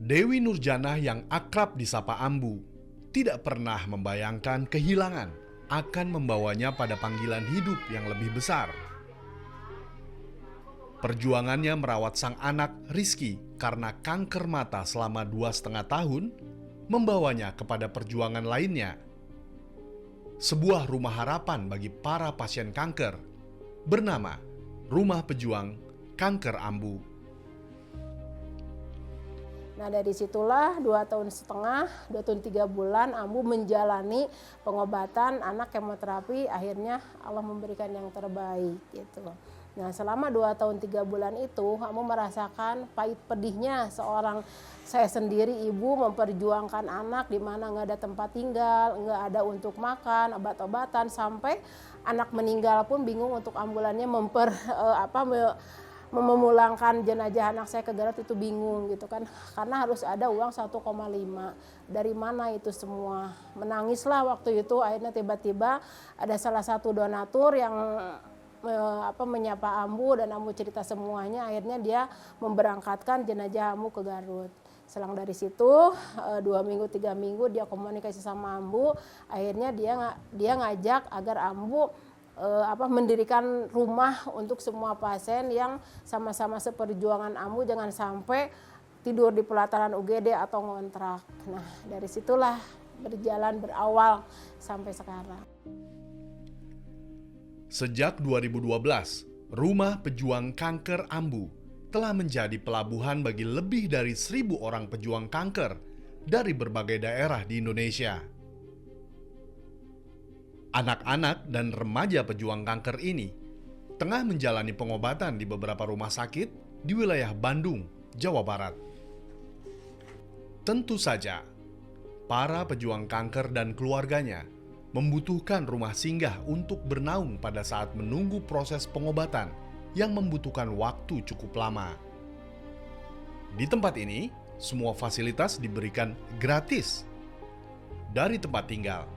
Dewi Nurjanah yang akrab disapa Ambu tidak pernah membayangkan kehilangan akan membawanya pada panggilan hidup yang lebih besar. Perjuangannya merawat sang anak Rizky karena kanker mata selama 2,5 tahun membawanya kepada perjuangan lainnya. Sebuah rumah harapan bagi para pasien kanker bernama Rumah Pejuang Kanker Ambu. Nah dari situlah 2,5 tahun, 2 tahun 3 bulan Ambu menjalani pengobatan anak kemoterapi, akhirnya Allah memberikan yang terbaik gitu. Nah selama 2 tahun 3 bulan itu Ambu merasakan pahit pedihnya seorang saya sendiri ibu memperjuangkan anak di mana nggak ada tempat tinggal, nggak ada untuk makan, obat-obatan, sampai anak meninggal pun bingung untuk ambulannya memulangkan jenazah anak saya ke Garut itu bingung gitu kan, karena harus ada uang 1,5. Dari mana itu semua? Menangislah waktu itu. Akhirnya tiba-tiba ada salah satu donatur yang menyapa Ambu dan Ambu cerita semuanya. Akhirnya dia memberangkatkan jenazah Ambu ke Garut. Selang dari situ 2 minggu 3 minggu dia komunikasi sama Ambu. Akhirnya dia ngajak agar Ambu mendirikan rumah untuk semua pasien yang sama-sama seperjuangan Ambu, jangan sampai tidur di pelataran UGD atau ngontrak. Nah dari situlah berawal sampai sekarang. Sejak 2012, Rumah Pejuang Kanker Ambu telah menjadi pelabuhan bagi lebih dari 1.000 orang pejuang kanker dari berbagai daerah di Indonesia. Anak-anak dan remaja pejuang kanker ini tengah menjalani pengobatan di beberapa rumah sakit di wilayah Bandung, Jawa Barat. Tentu saja, para pejuang kanker dan keluarganya membutuhkan rumah singgah untuk bernaung pada saat menunggu proses pengobatan yang membutuhkan waktu cukup lama. Di tempat ini, semua fasilitas diberikan gratis. Dari tempat tinggal,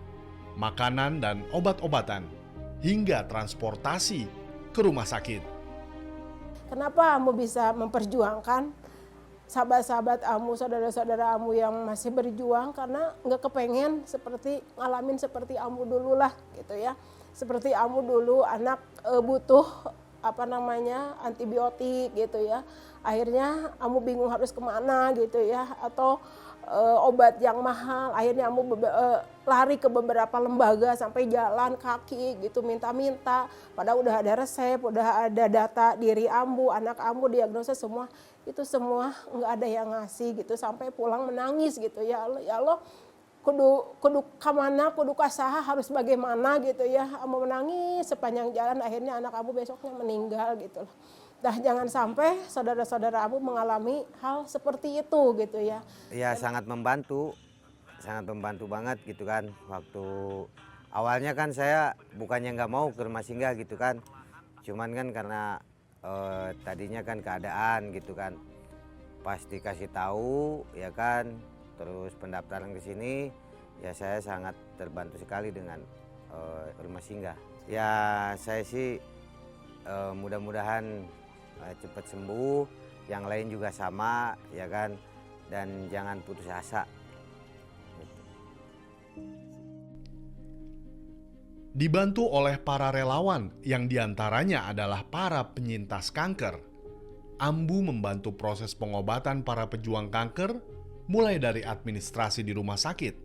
makanan dan obat-obatan, hingga transportasi ke rumah sakit. Kenapa Ambu bisa memperjuangkan sahabat-sahabat Ambu, saudara-saudara Ambu yang masih berjuang? Karena nggak kepengen ngalamin seperti Ambu dulu lah gitu ya. Seperti Ambu dulu anak butuh antibiotik gitu ya. Akhirnya Ambu bingung harus kemana gitu ya, atau obat yang mahal. Akhirnya Ambu lari ke beberapa lembaga sampai jalan kaki gitu minta-minta. Padahal udah ada resep, udah ada data diri Ambu, anak Ambu, diagnosa semua. Itu semua nggak ada yang ngasih gitu, sampai pulang menangis gitu ya Allah kudu kamana, kudu kasaha, harus bagaimana gitu ya. Ambu menangis sepanjang jalan, akhirnya anak Ambu besoknya meninggal gitu loh. Nah jangan sampai saudara-saudara Ambu mengalami hal seperti itu gitu ya. Ya sangat membantu banget gitu kan. Waktu awalnya kan saya bukannya nggak mau ke rumah singgah gitu kan, cuman kan karena tadinya kan keadaan gitu kan, pas dikasih tahu ya kan, terus pendaftaran ke sini ya saya sangat terbantu sekali dengan rumah singgah. Ya saya sih mudah-mudahan cepat sembuh, yang lain juga sama ya kan, dan jangan putus asa. Dibantu oleh para relawan yang diantaranya adalah para penyintas kanker, Ambu membantu proses pengobatan para pejuang kanker mulai dari administrasi di rumah sakit,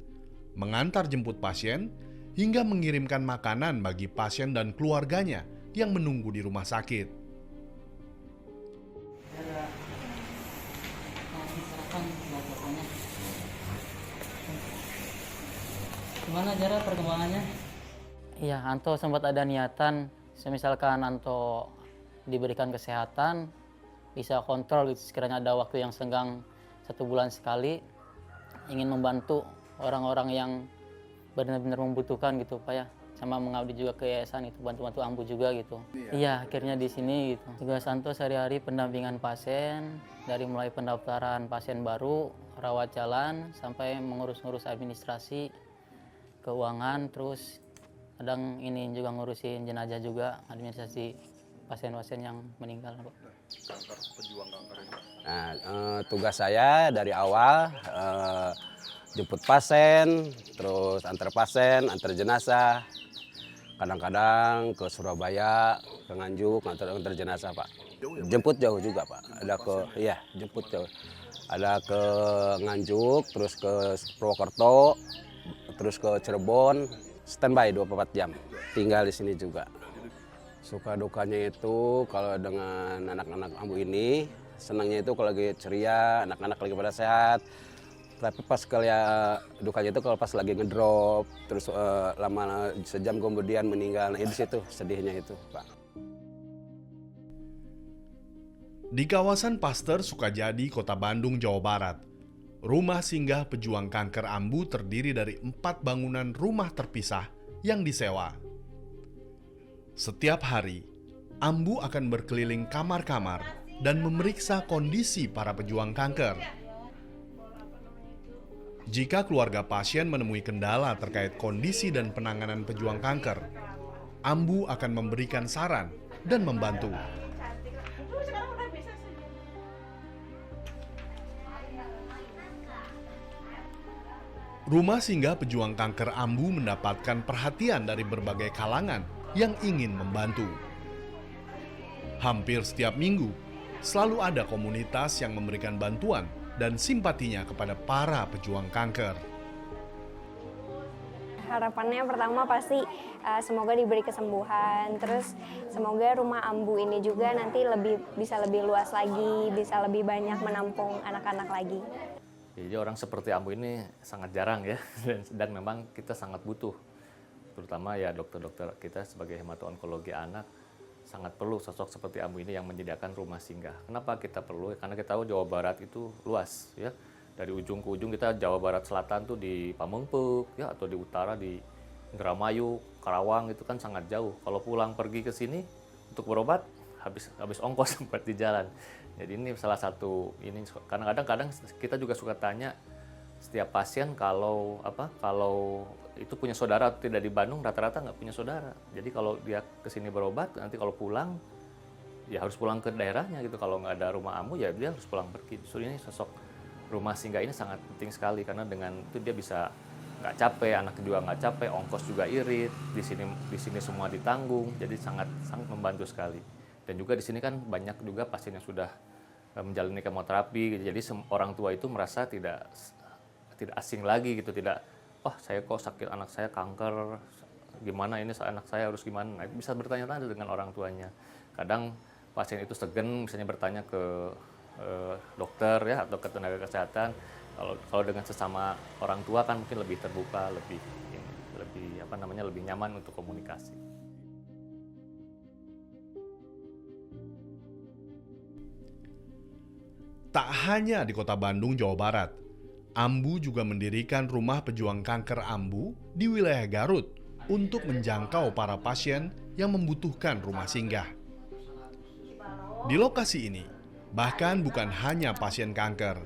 mengantar jemput pasien, hingga mengirimkan makanan bagi pasien dan keluarganya yang menunggu di rumah sakit. Gimana cara perkembangannya? Iya, Anto sempat ada niatan, misalkan Anto diberikan kesehatan, bisa kontrol gitu, sekiranya ada waktu yang senggang 1 bulan sekali, ingin membantu orang-orang yang benar-benar membutuhkan gitu Pak ya, sama mengabdi juga ke yayasan itu, bantu-bantu Ambu juga gitu. Iya, akhirnya di sini gitu. Tugas Anto sehari-hari pendampingan pasien, dari mulai pendaftaran pasien baru, rawat jalan, sampai mengurus-ngurus administrasi, keuangan, terus kadang ini juga ngurusin jenazah juga, administrasi pasien-pasien yang meninggal, Pak. Nah, tugas saya dari awal jemput pasien, terus antar pasien, antar jenazah. Kadang-kadang ke Surabaya, ke Nganjuk, antar jenazah, Pak. Jemput jauh juga, Pak. Jemput jauh. Ada ke Nganjuk, terus ke Purwokerto, terus ke Cirebon, standby 24 jam. Tinggal di sini juga. Suka dukanya itu kalau dengan anak-anak Ambu ini, senangnya itu kalau lagi ceria, anak-anak lagi pada sehat. Tapi pas dukanya itu kalau pas lagi ngedrop, terus lama sejam kemudian meninggal, nah, itu situ sedihnya itu, Pak. Di kawasan Paster, Sukajadi, Kota Bandung, Jawa Barat, rumah singgah pejuang kanker Ambu terdiri dari 4 bangunan rumah terpisah yang disewa. Setiap hari, Ambu akan berkeliling kamar-kamar dan memeriksa kondisi para pejuang kanker. Jika keluarga pasien menemui kendala terkait kondisi dan penanganan pejuang kanker, Ambu akan memberikan saran dan membantu. Rumah singgah pejuang kanker Ambu mendapatkan perhatian dari berbagai kalangan yang ingin membantu. Hampir setiap minggu, selalu ada komunitas yang memberikan bantuan dan simpatinya kepada para pejuang kanker. Harapannya pertama pasti semoga diberi kesembuhan, terus semoga rumah Ambu ini juga nanti bisa lebih luas lagi, bisa lebih banyak menampung anak-anak lagi. Jadi orang seperti Ambu ini sangat jarang ya, dan memang kita sangat butuh, terutama ya dokter-dokter kita sebagai hemato-onkologi anak sangat perlu sosok seperti Ambu ini yang menyediakan rumah singgah. Kenapa kita perlu? Karena kita tahu Jawa Barat itu luas ya. Dari ujung ke ujung kita Jawa Barat Selatan tuh di Pamengpeuk ya, atau di utara di Indramayu, Karawang, itu kan sangat jauh. Kalau pulang pergi ke sini untuk berobat habis ongkos buat di jalan. Jadi ini salah satu ini, kadang-kadang kita juga suka tanya setiap pasien kalau itu punya saudara atau tidak di Bandung, rata-rata nggak punya saudara. Jadi kalau dia kesini berobat, nanti kalau pulang, ya harus pulang ke daerahnya gitu. Kalau nggak ada rumah Ambu, ya dia harus pulang pergi. Justru ini sosok rumah singgah ini sangat penting sekali, karena dengan itu dia bisa nggak capek, anak juga nggak capek, ongkos juga irit, di sini semua ditanggung, jadi sangat membantu sekali. Dan juga di sini kan banyak juga pasien yang sudah menjalani kemoterapi, gitu. Jadi orang tua itu merasa tidak asing lagi gitu, tidak saya kok sakit, anak saya kanker, gimana ini anak saya harus gimana. Nah, itu bisa bertanya-tanya dengan orang tuanya. Kadang pasien itu segan misalnya bertanya ke dokter ya atau ke tenaga kesehatan. Kalau dengan sesama orang tua kan mungkin lebih terbuka, lebih nyaman untuk komunikasi. Tak hanya di Kota Bandung, Jawa Barat, Ambu juga mendirikan rumah pejuang kanker Ambu di wilayah Garut untuk menjangkau para pasien yang membutuhkan rumah singgah. Di lokasi ini, bahkan bukan hanya pasien kanker,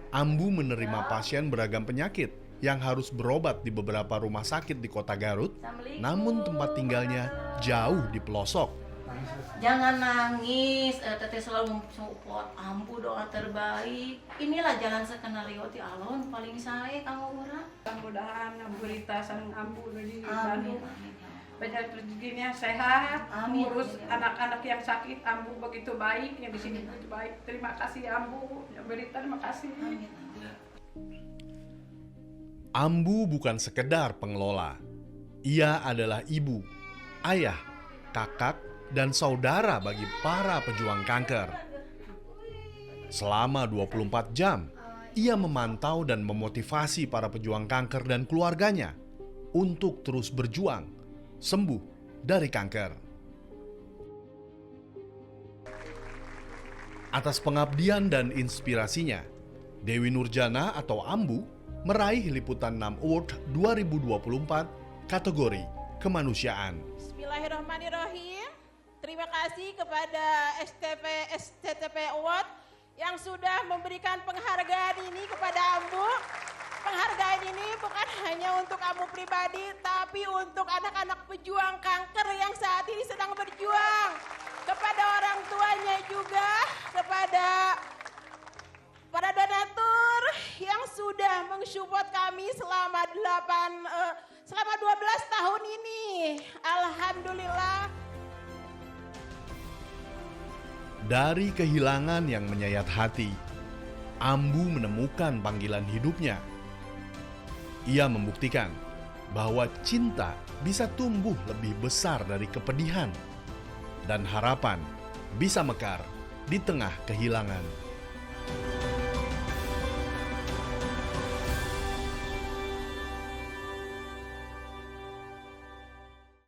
Ambu menerima pasien beragam penyakit yang harus berobat di beberapa rumah sakit di Kota Garut, namun tempat tinggalnya jauh di pelosok. Jangan nangis, teteh selalu support Ambu, doa terbaik. Inilah jalan skenario ti alon paling sae kanggo urang. Mudah-mudahan berita sang Ambu di Bandung. Banyak rezekinya sehat, urus anak-anak yang sakit, Ambu begitu baik, yang di sini begitu baik. Terima kasih Ambu, berita terima kasih. Ambu bukan sekedar pengelola. Ia adalah ibu, ayah, kakak, dan saudara bagi para pejuang kanker. Selama 24 jam, ia memantau dan memotivasi para pejuang kanker dan keluarganya untuk terus berjuang, sembuh dari kanker. Atas pengabdian dan inspirasinya, Dewi Nurjana atau Ambu meraih Liputan 6 Award 2024 kategori kemanusiaan. Bismillahirrahmanirrahim. Terima kasih kepada STP Award yang sudah memberikan penghargaan ini kepada Ambu. Penghargaan ini bukan hanya untuk Ambu pribadi, tapi untuk anak-anak pejuang kanker yang saat ini sedang berjuang. Kepada juga kepada para donatur yang sudah mensupport kami selama 12 tahun ini. Alhamdulillah. Dari kehilangan yang menyayat hati, Ambu menemukan panggilan hidupnya. Ia membuktikan bahwa cinta bisa tumbuh lebih besar dari kepedihan, dan harapan bisa mekar di tengah kehilangan.